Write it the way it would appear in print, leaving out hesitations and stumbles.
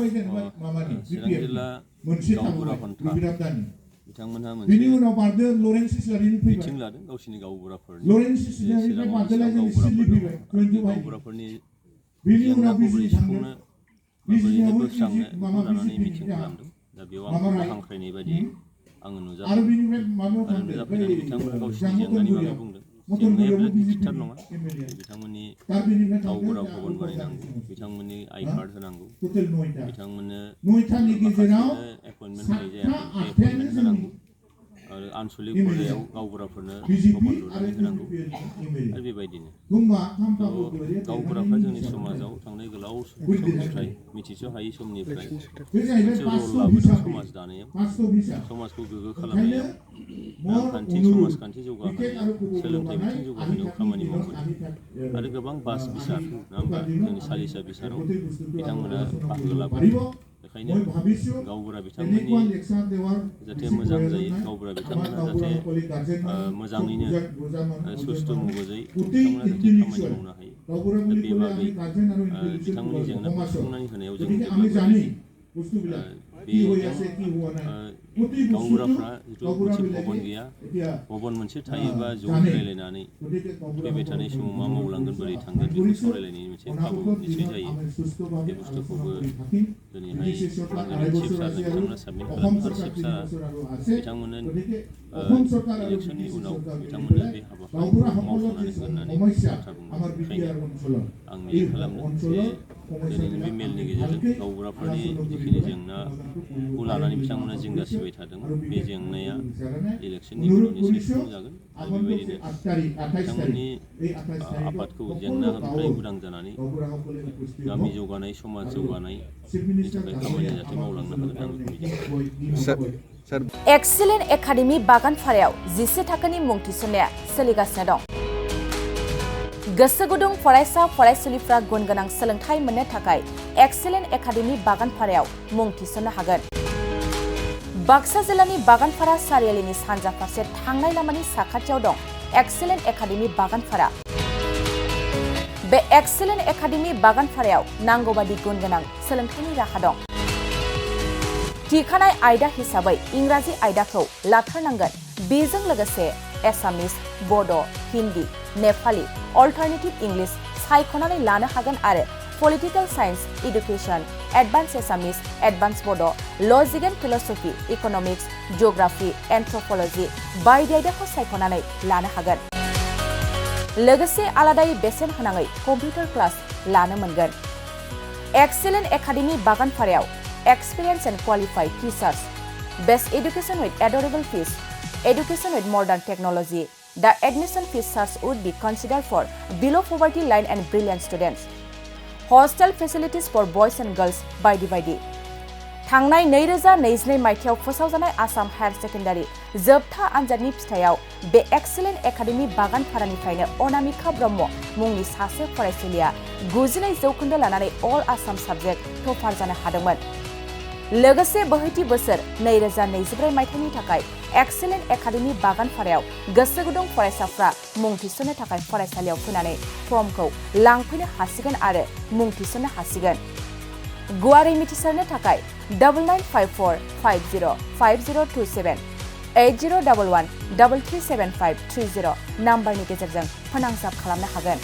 चिरां जिल्ला गावबुरा पन्था बिथांमोनहा मोनसे मिटिं लादों गावसिनि गावबुराफोरनि चिराङाव गावबुराफोरनि जेंनाखौ बोरै सुफुंनो बोरैहाय बोस्रांनो बेखौ लानानै मिटिं खालामदों। दा बेयाव आंखौ हांख्रायनाय बायदि आङो नुजाफैदों आरो नुजाफैनानै बिथांमोना गावसिनि जेंनानि बागै बुंदों। जेंनाया बिराद गिदिरथार नङा, बिथांमोननि गावबुरा भबन बानायनांगौ, बिथांमोननि आइ कार्ड होनांगौ, बिथांमोननो माखासेनो एपइन्टमेन्ट होनाय जायाखै एपइन्टमेन्ट होनांगौ आरो आनसलिक पर्यायाव गावबुराफोरनो भबन लुनानै होनांगौ आरो बेबायदिनो गावबुराफ्रा जोंनि समाजाव थांनाय गोलाव समनिफ्राय मिथिस'हायै समनिफ्राय मोनसे रल लाबोदों समाज दानायाव, समाजखौ गोग्गो खालामनायाव, रांखान्थि समाजखान्थि जौगाहोनायाव, सोलोंथाइ बिथिं जौगाहोनायाव खामानि मावबोदों आरो गोबां बास बिसार नङा होमबा जोंनि सालिसा बिसाराव बिथांमोना बाहागो लाबोदों। बेखायनो गावबुरा बिथांमोननि जाहाथे मोजां जायो, गावबुरा बिथांमोना जाहाथे मोजाङैनो सुस्थ' मगजै बिथांमोना जाहाथे खामानि मावनो हायो। दा बे बागै बिथांमोननि जेंनाखौ सुफुंनानै होनायाव जों जेब्लाबो रेडि। गावबुराफ्रा जिथु मोनसे भबन गैया, भबन मोनसे थायोबा ज' रायलायनानै फैबाय थानाय समाव मा मावलांगोन बोरै थांगोन बेखौ सावरायलायनायनि मोनसे खाबु निसय जायो। बे बुस्थुखौबो दिनैहाय चिफ सारनो बिथांमोना साबमिट खालामदों आरो चिफ सारा बिथांमोननो इलेक्सननि उनाव बिथांमोननो बे हाबाफारिखौ मावफुंनानै होननानै बाथ्रा बुंदों। बेखायनो आं मिजिं खालामदों जे दिनैनि बे मेलनि गेजेरजों गावबुराफोरनि जिखिनि जेंनाखौ लानानै बिथांमोना जिंगा सिबाय थादों बे जेंनाया इलेक्सननि उनाव निसय सुफुंजागोन आरो बेबायदिनो बिथांमोननि आफादखौ जेंनानिफ्राय उदां जानानै गामि जौगानाय समाज जौगानायनि थाखाय खामानि जाहाथे मावलांनो हागोन आं मिजिं। एक्सिलेन्ट एकाडेमि बागानपारायाव 11 थाखोनि मुं थिसननाया सोलिगासिनो दं। गोसो गुदुं फरायसा फरायसुलिफ्रा गुन गोनां सोलोंथाइ मोननो थाखाय एक्सिलेन्ट एकाडेमि बागानपारायाव मुं थिसननो हागोन। बाक्सा जिल्लानि बागानपारा सारियालिनि सानजा फारसे थांनाय लामानि साखाथियाव दं एक्सिलेन्ट एकाडेमि बागानपारा। बे एक्सिलेन्ट एकाडेमि बागानपारायाव नांगौबादि गुन गोनां सोलोंथाइनि राहा दं। थिखानाय आयदा हिसाबै इंराजि आयदाखौ लाथारनांगोन। बेजों लोगोसे एसामिस, बड', हिन्दी, नेपाली, अल्टारनेटिभ इंलिश सायख'नानै लानो हागोन आरो पलिटिकल साइन्स, इडुकेसन, एडभान्स एसामिस, एडभान्स बड', लजिक एन्ड फिलसफी, इकनमिक्स, जिअग्राफी, एन्थ्रपलजि बायदि आयदाखौ सायख'नानै लानो हागोन। लोगोसे आलादायै बेसेन होनाङै कम्पिउटार क्लास लानो मोनगोन। एक्सिलेन्ट एकाडेमि बागानपारायाव experience and qualified teachers, best education with adorable fees, education with modern technology. The admission fees charge would be considered for below poverty line and brilliant students. Hostel facilities for boys and girls बायदि। थांनाय 2022 मायथाइयाव फोसावजानाय Assam higher secondary जोबथा आनजादनि फिथाइयाव बे excellent academy बागानपारानिफ्रायनो Anamika Brahma मुंनि सासे फरायसुलिया 92% लानानै अल आसाम साबजेक्ट टपार जानो हादोंमोन। लोगोसे बोहैथि बोसोर 2024 मायथाइनि थाखाय एक्सिलेन्ट एकाडेमि बागानपारायाव गोसो गुदुं फरायसाफ्रा मुं थिसननो थाखाय फरायसालियाव फैनानै फर्मखौ लांफैनो हासिगोन आरो मुं थिसननो हासिगोन। गुवारै मिथिसारनो थाखाय 9954505027 8011337530 नाम्बारनि गेजेरजों फोनांजाब खालामनो हागोन।